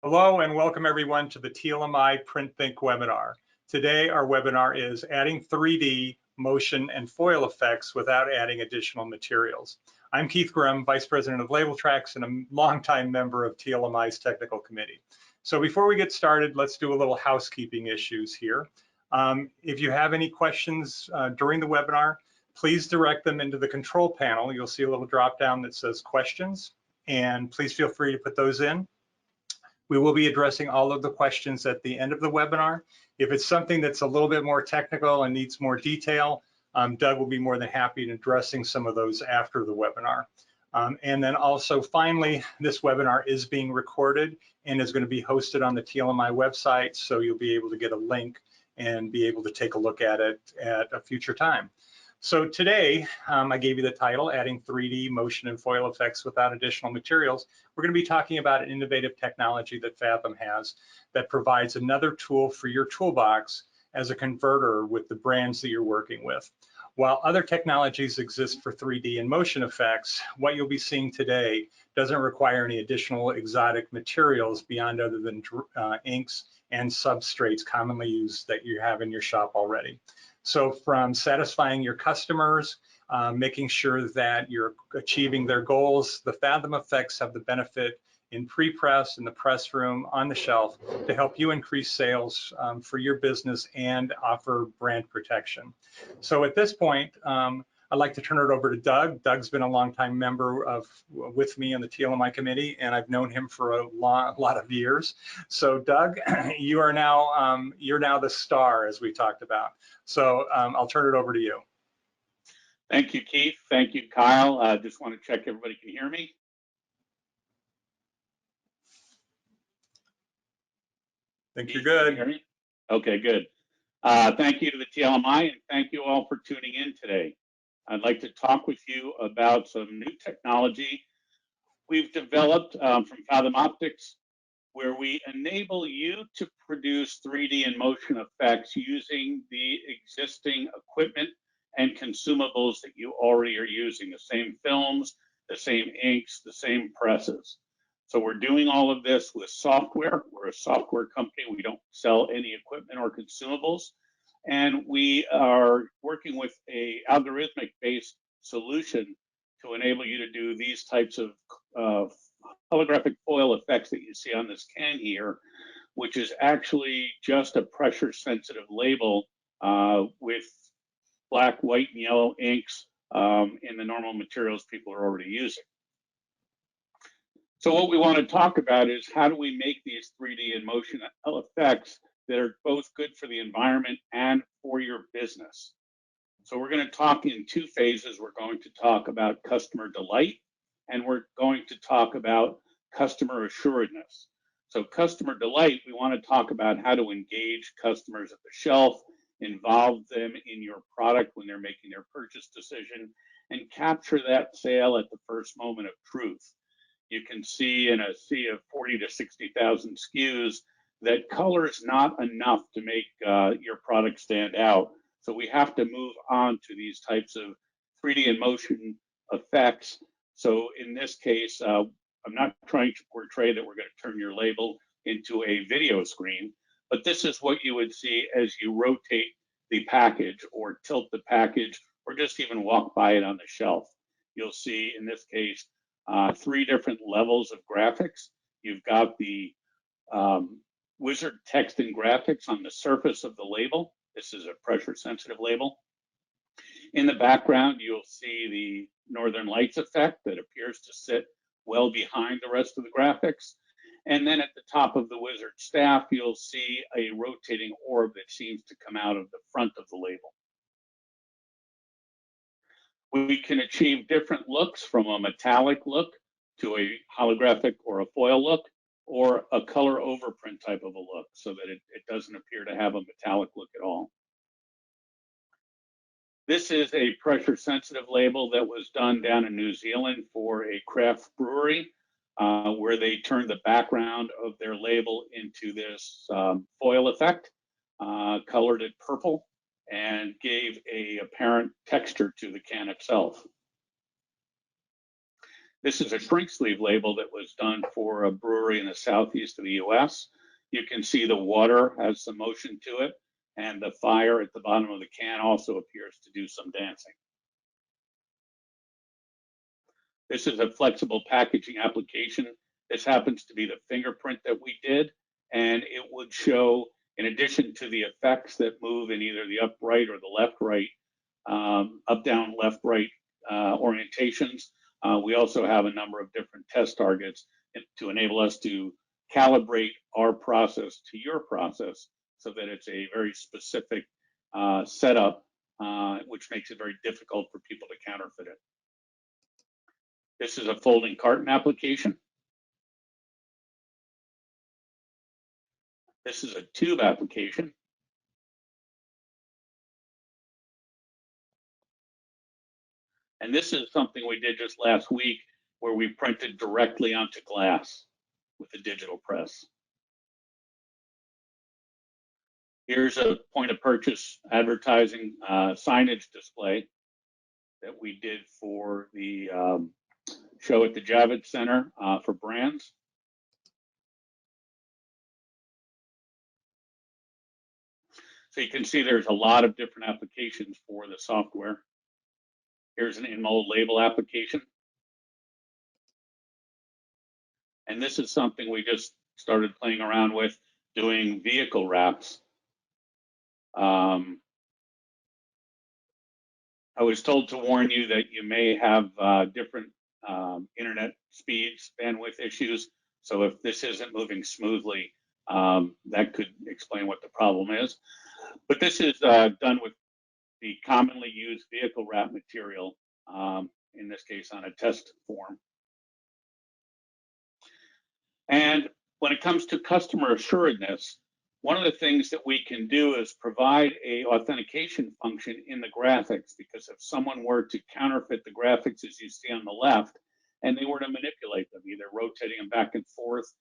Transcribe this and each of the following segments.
Hello and welcome everyone to the TLMI prinTHINK webinar. Today our webinar is adding 3D motion and foil effects without adding additional materials. I'm Keith Grimm, Vice President of Label Tracks and a longtime member of TLMI's technical committee. So before we get started, let's do a little housekeeping issues here. If you have any questions during the webinar, please direct them into the control panel. You'll see a little drop down that says questions, and please feel free to put those in. We will be addressing all of the questions at the end of the webinar. If it's something that's a little bit more technical and needs more detail, Doug will be more than happy in addressing some of those after the webinar. And then also finally, this webinar is being recorded and is going to be hosted on the TLMI website, so you'll be able to get a link and be able to take a look at it at a future time. So today, I gave you the title, Adding 3D Motion and Foil Effects Without Additional Materials. We're going to be talking about an innovative technology that Fathom has that provides another tool for your toolbox as a converter with the brands that you're working with. While other technologies exist for 3D and motion effects, what you'll be seeing today doesn't require any additional exotic materials beyond other than inks and substrates commonly used that you have in your shop already. So from satisfying your customers, making sure that you're achieving their goals, the Fathom effects have the benefit in pre-press, in the press room, on the shelf to help you increase sales for your business and offer brand protection. So at this point, I'd like to turn it over to Doug. Doug's been a longtime member with me on the TLMI committee, and I've known him for a lot of years. So Doug, you are now you're now the star, as we talked about. So I'll turn it over to you. Thank you, Keith. Thank you, Kyle. I just want to check everybody can hear me. I think you're good. Can you hear me? Okay, good. Thank you to the TLMI, and thank you all for tuning in today. I'd like to talk with you about some new technology we've developed from Fathom Optics, where we enable you to produce 3D and motion effects using the existing equipment and consumables that you already are using, the same films, the same inks, the same presses. So we're doing all of this with software. We're a software company. We don't sell any equipment or consumables. And we are working with a algorithmic-based solution to enable you to do these types of holographic foil effects that you see on this can here, which is actually just a pressure-sensitive label with black, white, and yellow inks in the normal materials people are already using. So what we want to talk about is how do we make these 3D and motion effects that are both good for the environment and for your business. So we're going to talk in two phases. We're going to talk about customer delight, and we're going to talk about customer assuredness. So customer delight, we want to talk about how to engage customers at the shelf, involve them in your product when they're making their purchase decision, and capture that sale at the first moment of truth. You can see in a sea of 40 to 60,000 SKUs that color is not enough to make your product stand out. So we have to move on to these types of 3D and motion effects. So in this case, I'm not trying to portray that we're going to turn your label into a video screen, but this is what you would see as you rotate the package or tilt the package or just even walk by it on the shelf. You'll see in this case, 3 different levels of graphics. You've got the wizard text and graphics on the surface of the label. This is a pressure sensitive label. In the background, you'll see the Northern Lights effect that appears to sit well behind the rest of the graphics. And then at the top of the wizard staff, you'll see a rotating orb that seems to come out of the front of the label. We can achieve different looks from a metallic look to a holographic or a foil look, or a color overprint type of a look so that it doesn't appear to have a metallic look at all. This is a pressure sensitive label that was done down in New Zealand for a craft brewery where they turned the background of their label into this foil effect, colored it purple, and gave a apparent texture to the can itself. This is a shrink sleeve label that was done for a brewery in the southeast of the US. You can see the water has some motion to it, and the fire at the bottom of the can also appears to do some dancing. This is a flexible packaging application. This happens to be the fingerprint that we did, and it would show, in addition to the effects that move in either the upright or the left-right, up, down, left-right orientations, we also have a number of different test targets to enable us to calibrate our process to your process so that it's a very specific setup, which makes it very difficult for people to counterfeit it. This is a folding carton application. This is a tube application. And this is something we did just last week where we printed directly onto glass with a digital press. Here's a point of purchase advertising signage display that we did for the show at the Javits Center for brands. So you can see there's a lot of different applications for the software. Here's an in-mold label application. And this is something we just started playing around with, doing vehicle wraps. I was told to warn you that you may have different internet speeds, bandwidth issues. So if this isn't moving smoothly, that could explain what the problem is. But this is done with the commonly used vehicle wrap material, in this case on a test form. And when it comes to customer assuredness, one of the things that we can do is provide a authentication function in the graphics, because if someone were to counterfeit the graphics as you see on the left, and they were to manipulate them, either rotating them back and forth,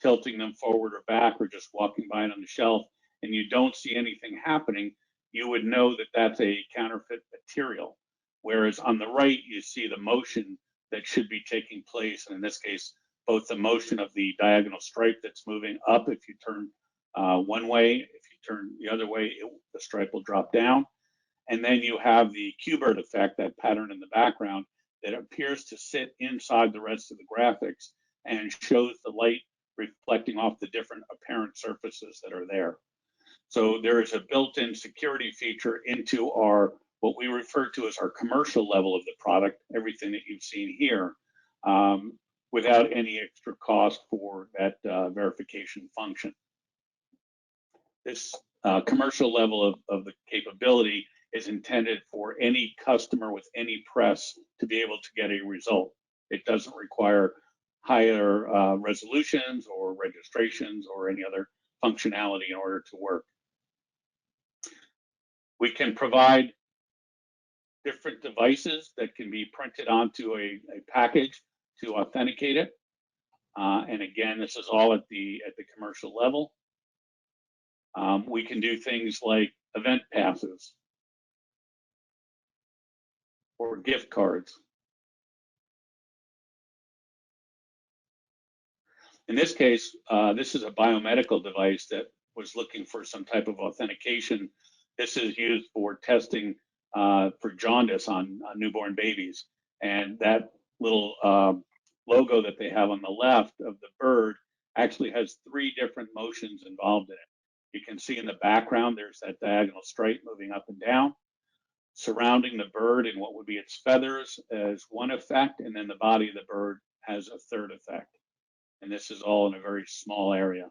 tilting them forward or back, or just walking by it on the shelf, and you don't see anything happening, you would know that that's a counterfeit material. Whereas on the right, you see the motion that should be taking place, and in this case, both the motion of the diagonal stripe that's moving up if you turn one way, if you turn the other way, the stripe will drop down. And then you have the Q-bird effect, that pattern in the background that appears to sit inside the rest of the graphics and shows the light reflecting off the different apparent surfaces that are there. So there is a built-in security feature into our, what we refer to as our commercial level of the product, everything that you've seen here, without any extra cost for that verification function. This commercial level of the capability is intended for any customer with any press to be able to get a result. It doesn't require higher resolutions or registrations or any other functionality in order to work. We can provide different devices that can be printed onto a package to authenticate it. And again, this is all at the commercial level. We can do things like event passes or gift cards. In this case, this is a biomedical device that was looking for some type of authentication. This is used for testing for jaundice on newborn babies. And that little logo that they have on the left of the bird actually has 3 different motions involved in it. You can see in the background, there's that diagonal stripe moving up and down. Surrounding the bird and what would be its feathers as one effect, and then the body of the bird has a third effect. And this is all in a very small area.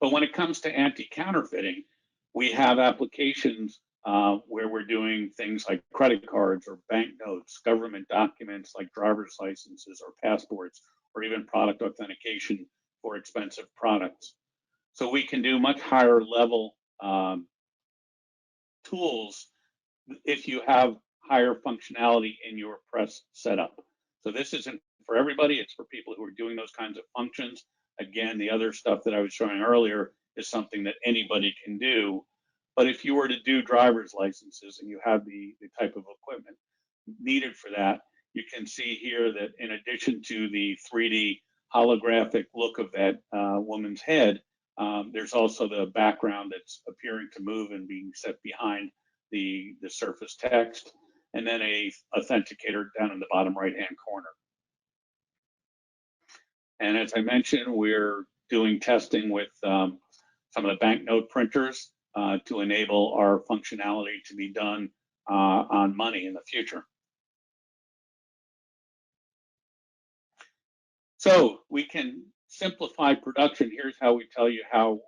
But when it comes to anti-counterfeiting, we have applications where we're doing things like credit cards or banknotes, government documents like driver's licenses or passports, or even product authentication for expensive products. So we can do much higher level tools if you have higher functionality in your press setup. So this isn't for everybody, it's for people who are doing those kinds of functions. Again, the other stuff that I was showing earlier is something that anybody can do. But if you were to do driver's licenses and you have the type of equipment needed for that, you can see here that in addition to the 3D holographic look of that woman's head, there's also the background that's appearing to move and being set behind the surface text, and then a authenticator down in the bottom right-hand corner. And as I mentioned, we're doing testing with some of the banknote printers to enable our functionality to be done on money in the future. So we can simplify production. Here's how we tell you how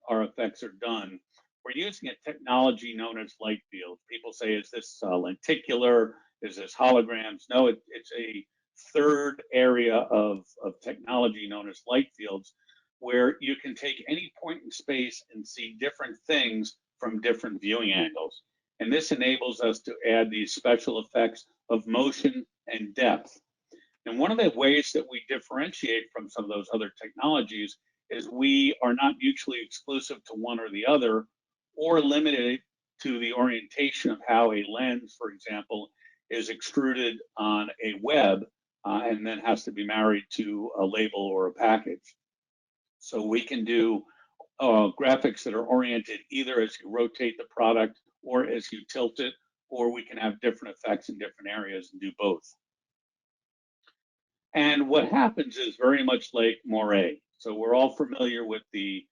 our effects are done. We're using a technology known as light field. People say, is this lenticular? Is this holograms? No, it's a third area of technology known as light fields, where you can take any point in space and see different things from different viewing angles. And this enables us to add these special effects of motion and depth. And one of the ways that we differentiate from some of those other technologies is we are not mutually exclusive to one or the other, or limited to the orientation of how a lens, for example, is extruded on a web and then has to be married to a label or a package. So we can do graphics that are oriented either as you rotate the product or as you tilt it, or we can have different effects in different areas and do both. And what happens is very much like moire. So we're all familiar with the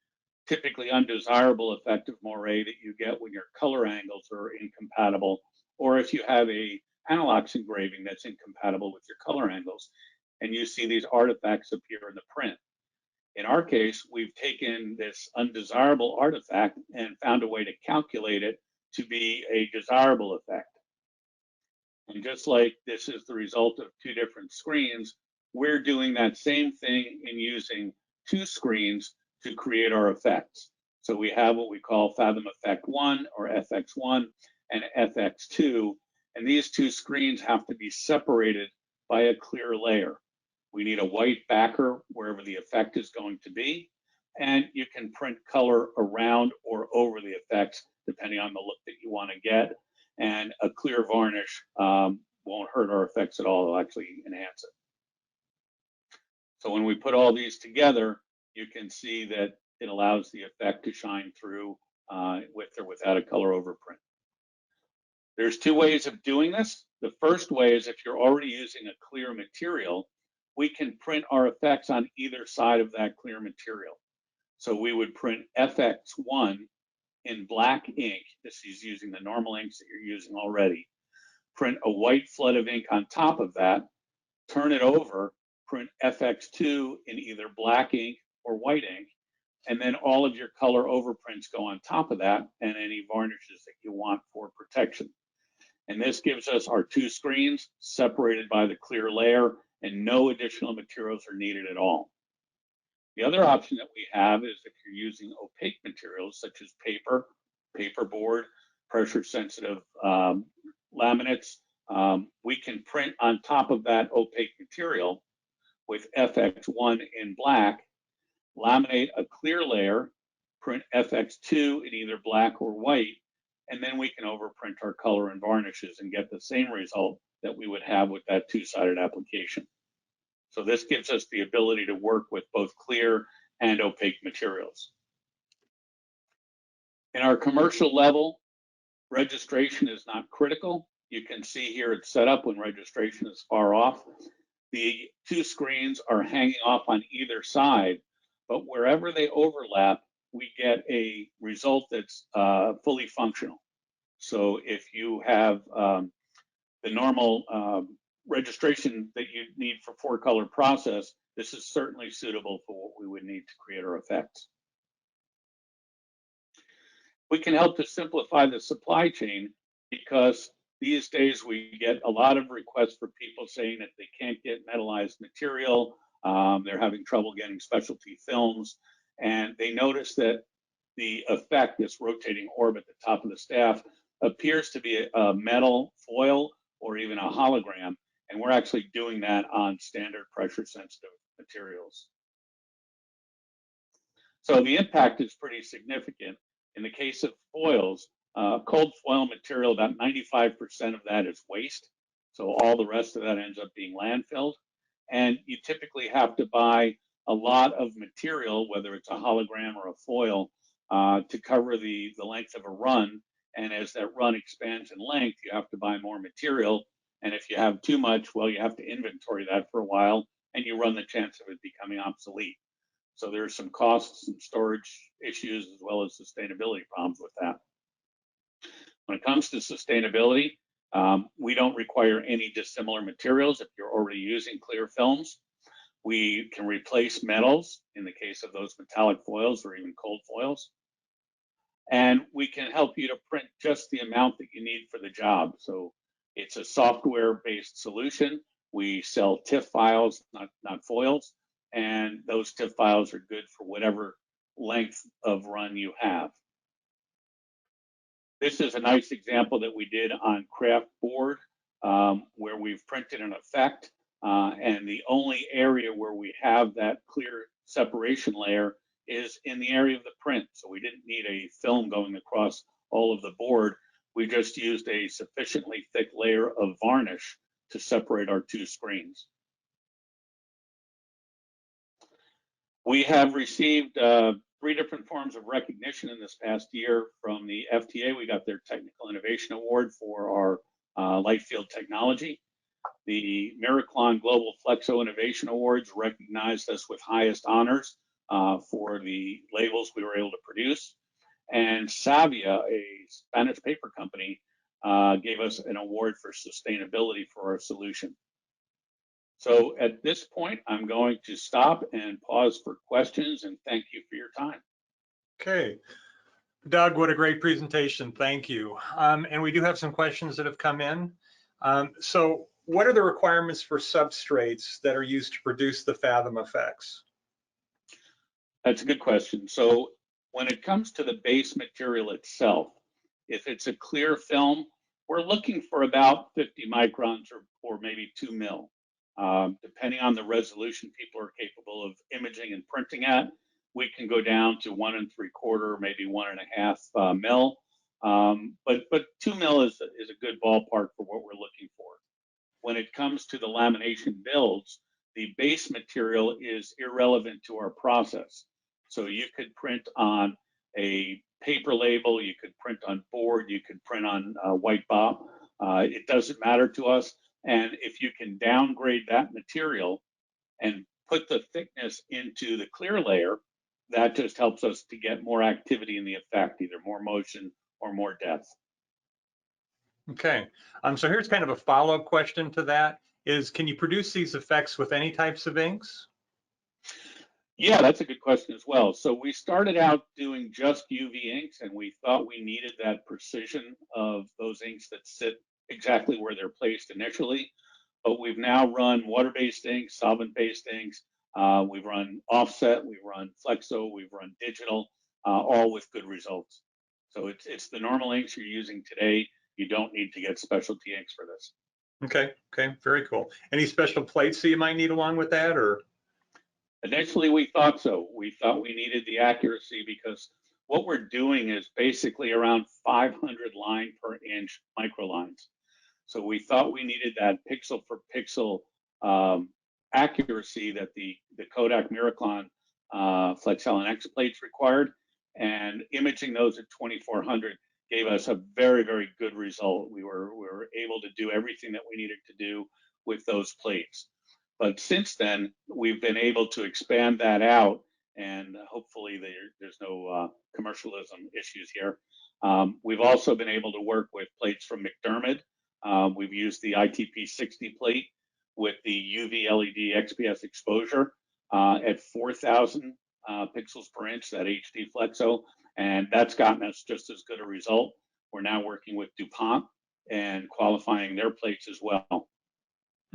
typically undesirable effect of moire that you get when your color angles are incompatible, or if you have a Panalox engraving that's incompatible with your color angles, and you see these artifacts appear in the print. In our case, we've taken this undesirable artifact and found a way to calculate it to be a desirable effect. And just like this is the result of two different screens, we're doing that same thing in using two screens to create our effects. So we have what we call Fathom Effect 1 or FX1 and FX2, and these two screens have to be separated by a clear layer. We need a white backer wherever the effect is going to be, and you can print color around or over the effects depending on the look that you want to get, and a clear varnish won't hurt our effects at all, it'll actually enhance it. So when we put all these together, you can see that it allows the effect to shine through with or without a color overprint. There's two ways of doing this. The first way is if you're already using a clear material, we can print our effects on either side of that clear material. So we would print FX1 in black ink. This is using the normal inks that you're using already. Print a white flood of ink on top of that, turn it over, print FX2 in either black ink or white ink, and then all of your color overprints go on top of that and any varnishes that you want for protection. And this gives us our two screens separated by the clear layer, and no additional materials are needed at all. The other option that we have is if you're using opaque materials such as paper, paperboard, pressure sensitive laminates, we can print on top of that opaque material with FX1 in black, laminate a clear layer, print FX2 in either black or white, and then we can overprint our color and varnishes and get the same result that we would have with that two-sided application. So this gives us the ability to work with both clear and opaque materials. In our commercial level, registration is not critical. You can see here it's set up when registration is far off. The two screens are hanging off on either side, but wherever they overlap, we get a result that's fully functional. So if you have the normal registration that you need for 4-color process, this is certainly suitable for what we would need to create our effects. We can help to simplify the supply chain because these days we get a lot of requests for people saying that they can't get metallized material, they're having trouble getting specialty films, and they notice that the effect, this rotating orb at the top of the staff, appears to be a metal foil or even a hologram, and we're actually doing that on standard pressure sensitive materials. So the impact is pretty significant. In the case of foils, cold foil material, about 95% of that is waste. So all the rest of that ends up being landfilled. And you typically have to buy a lot of material, whether it's a hologram or a foil, to cover the length of a run. And as that run expands in length, you have to buy more material. And if you have too much, well, you have to inventory that for a while, and you run the chance of it becoming obsolete. So there's some costs and storage issues as well as sustainability problems with that. When it comes to sustainability, we don't require any dissimilar materials if you're already using clear films. We can replace metals in the case of those metallic foils or even cold foils. And we can help you to print just the amount that you need for the job. So it's a software-based solution. We sell TIFF files, not foils, and those TIFF files are good for whatever length of run you have. This is a nice example that we did on craft board, where we've printed an effect, and the only area where we have that clear separation layer is in the area of the print. So we didn't need a film going across all of the board. We just used a sufficiently thick layer of varnish to separate our two screens. We have received 3 different forms of recognition in this past year from the FTA. We got their Technical Innovation Award for our light field technology. The Miraclon Global Flexo Innovation Awards recognized us with highest honors for the labels we were able to produce. And Savia, a Spanish paper company, gave us an award for sustainability for our solution. So at this point, I'm going to stop and pause for questions, and thank you for your time. Okay. Doug, what a great presentation. Thank you. And we do have some questions that have come in. So what are the requirements for substrates that are used to produce the Fathom effects? That's a good question. So when it comes to the base material itself, if it's a clear film, we're looking for about 50 microns or maybe 2 mil. Depending on the resolution people are capable of imaging and printing at, we can go down to 1 3/4, maybe 1.5 mil. But 2 mil is a good ballpark for what we're looking for. When it comes to the lamination builds, the base material is irrelevant to our process. So you could print on a paper label, you could print on board, you could print on white bop. It doesn't matter to us. And if you can downgrade that material and put the thickness into the clear layer, that just helps us to get more activity in the effect, either more motion or more depth. Okay, so here's kind of a follow-up question to that is, can you produce these effects with any types of inks? Yeah, that's a good question as well. So we started out doing just UV inks, and we thought we needed that precision of those inks that sit exactly where they're placed initially. But we've now run water-based inks, solvent-based inks, we've run offset, we've run flexo, we've run digital, all with good results. So it's the normal inks you're using today. You don't need to get specialty inks for this. Okay, very cool. Any special plates that you might need along with that, or? Initially, we thought so. We thought we needed the accuracy because what we're doing is basically around 500 line per inch microlines. So we thought we needed that pixel for pixel accuracy that the Kodak Miraclon Flexel and X plates required, and imaging those at 2400 gave us a very, very good result. We were able to do everything that we needed to do with those plates. But since then, we've been able to expand that out, and hopefully there's no commercialism issues here. We've also been able to work with plates from McDermott. We've used the ITP60 plate with the UV LED XPS exposure at 4,000 pixels per inch, that HD Flexo, and that's gotten us just as good a result. We're now working with DuPont and qualifying their plates as well.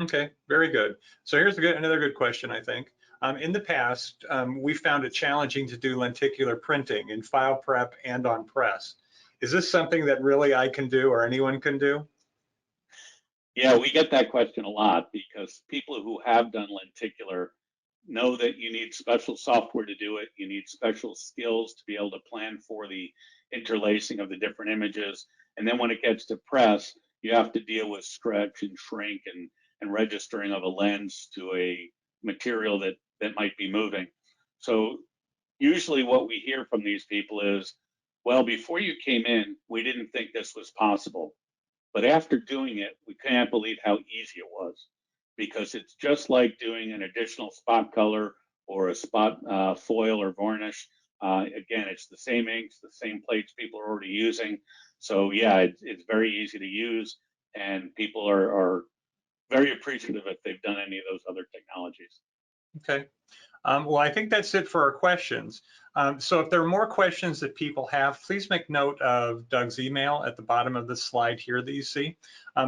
Okay, very good. So here's another good question, I think. In the past, we found it challenging to do lenticular printing in file prep and on press. Is this something that really I can do or anyone can do? Yeah, we get that question a lot because people who have done lenticular know that you need special software to do it. You need special skills to be able to plan for the interlacing of the different images. And then when it gets to press, you have to deal with stretch and shrink and registering of a lens to a material that might be moving. So usually what we hear from these people is, well, before you came in, we didn't think this was possible. But after doing it, we can't believe how easy it was, because it's just like doing an additional spot color or a spot foil or varnish. Again, it's the same inks, the same plates people are already using. So yeah, it's very easy to use, and people are very appreciative if they've done any of those other technologies. Okay. Well, I think that's it for our questions. So if there are more questions that people have, please make note of Doug's email at the bottom of the slide here that you see.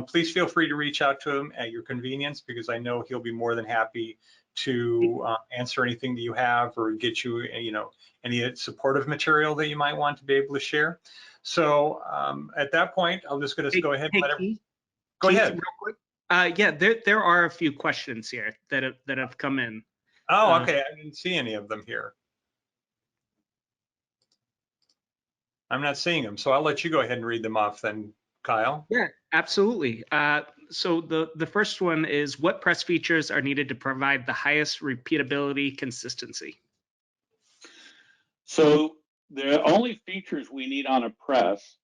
Please feel free to reach out to him at your convenience, because I know he'll be more than happy to answer anything that you have or get you, any supportive material that you might want to be able to share. So at that point, I'm just going to go ahead and let everyone. Go ahead. Real quick. Yeah, there are a few questions here that have come in. Oh, okay. I didn't see any of them here. I'm not seeing them, so I'll let you go ahead and read them off then, Kyle. Yeah, absolutely. So the first one is, what press features are needed to provide the highest repeatability consistency? So the only features we need on a press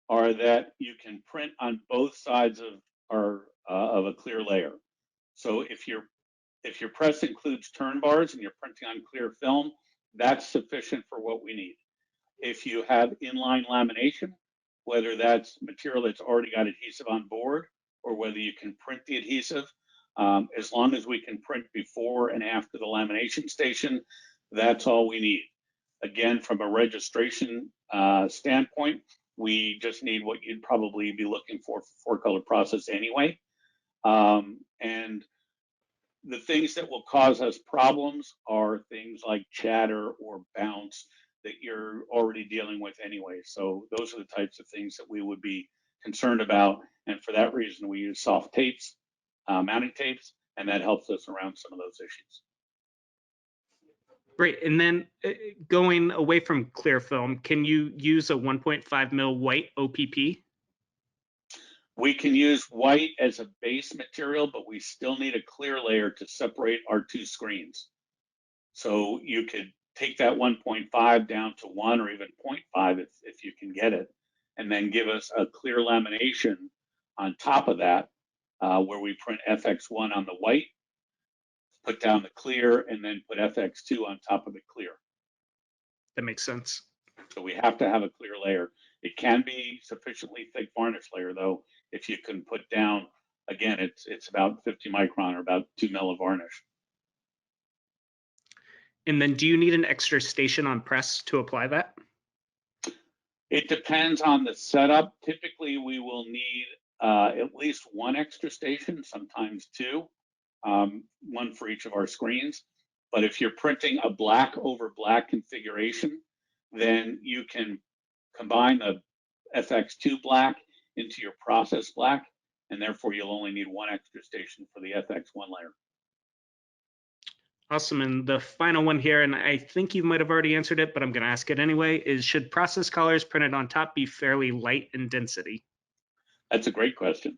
are that you can print on both sides of a clear layer. So if your press includes turn bars and you're printing on clear film, that's sufficient for what we need. If you have inline lamination, whether that's material that's already got adhesive on board or whether you can print the adhesive, as long as we can print before and after the lamination station, that's all we need. Again, from a registration standpoint, we just need what you'd probably be looking for 4-color process anyway. And the things that will cause us problems are things like chatter or bounce that you're already dealing with anyway. So those are the types of things that we would be concerned about. And for that reason, we use soft tapes, mounting tapes, and that helps us around some of those issues. Great. And then going away from clear film, can you use a 1.5 mil white OPP? We can use white as a base material, but we still need a clear layer to separate our two screens. So you could take that 1.5 down to 1 or even 0.5 if you can get it, and then give us a clear lamination on top of that, where we print FX1 on the white, put down the clear, and then put FX2 on top of the clear. That makes sense. So we have to have a clear layer. It can be sufficiently thick varnish layer though, if you can put down, again, it's about 50 micron or about 2 mil of varnish. And then do you need an extra station on press to apply that? It depends on the setup. Typically we will need at least one extra station, sometimes two, one for each of our screens. But if you're printing a black over black configuration, then you can combine the FX2 black into your process black, and therefore you'll only need one extra station for the FX1 layer. Awesome. And the final one here, and I think you might have already answered it, but I'm going to ask it anyway, is should process colors printed on top be fairly light in density? That's a great question.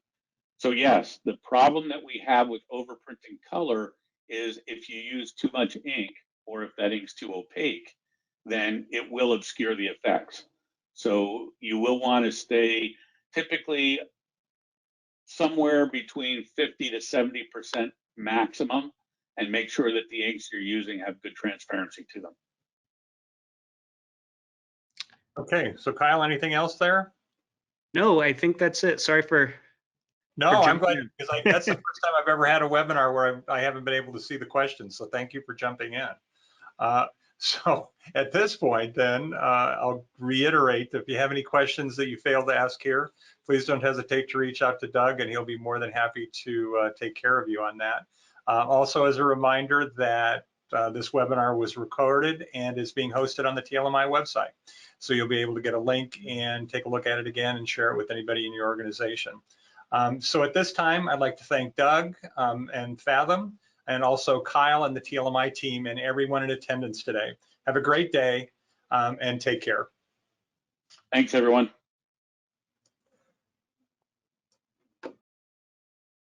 So yes, the problem that we have with overprinting color is if you use too much ink, or if that ink's too opaque, then it will obscure the effects. So you will want to stay typically somewhere between 50 to 70% maximum, and make sure that the inks you're using have good transparency to them. Okay, so Kyle, anything else there? No, I think that's it. Sorry for No, I'm jumping glad, in. because that's the first time I've ever had a webinar where I haven't been able to see the questions. So thank you for jumping in. So at this point, then I'll reiterate that if you have any questions that you failed to ask here, please don't hesitate to reach out to Doug, and he'll be more than happy to take care of you on that. Also, as a reminder that this webinar was recorded and is being hosted on the TLMI website. So you'll be able to get a link and take a look at it again and share it with anybody in your organization. So at this time, I'd like to thank Doug and Fathom, and also Kyle and the TLMI team and everyone in attendance today. Have a great day and take care. Thanks, everyone.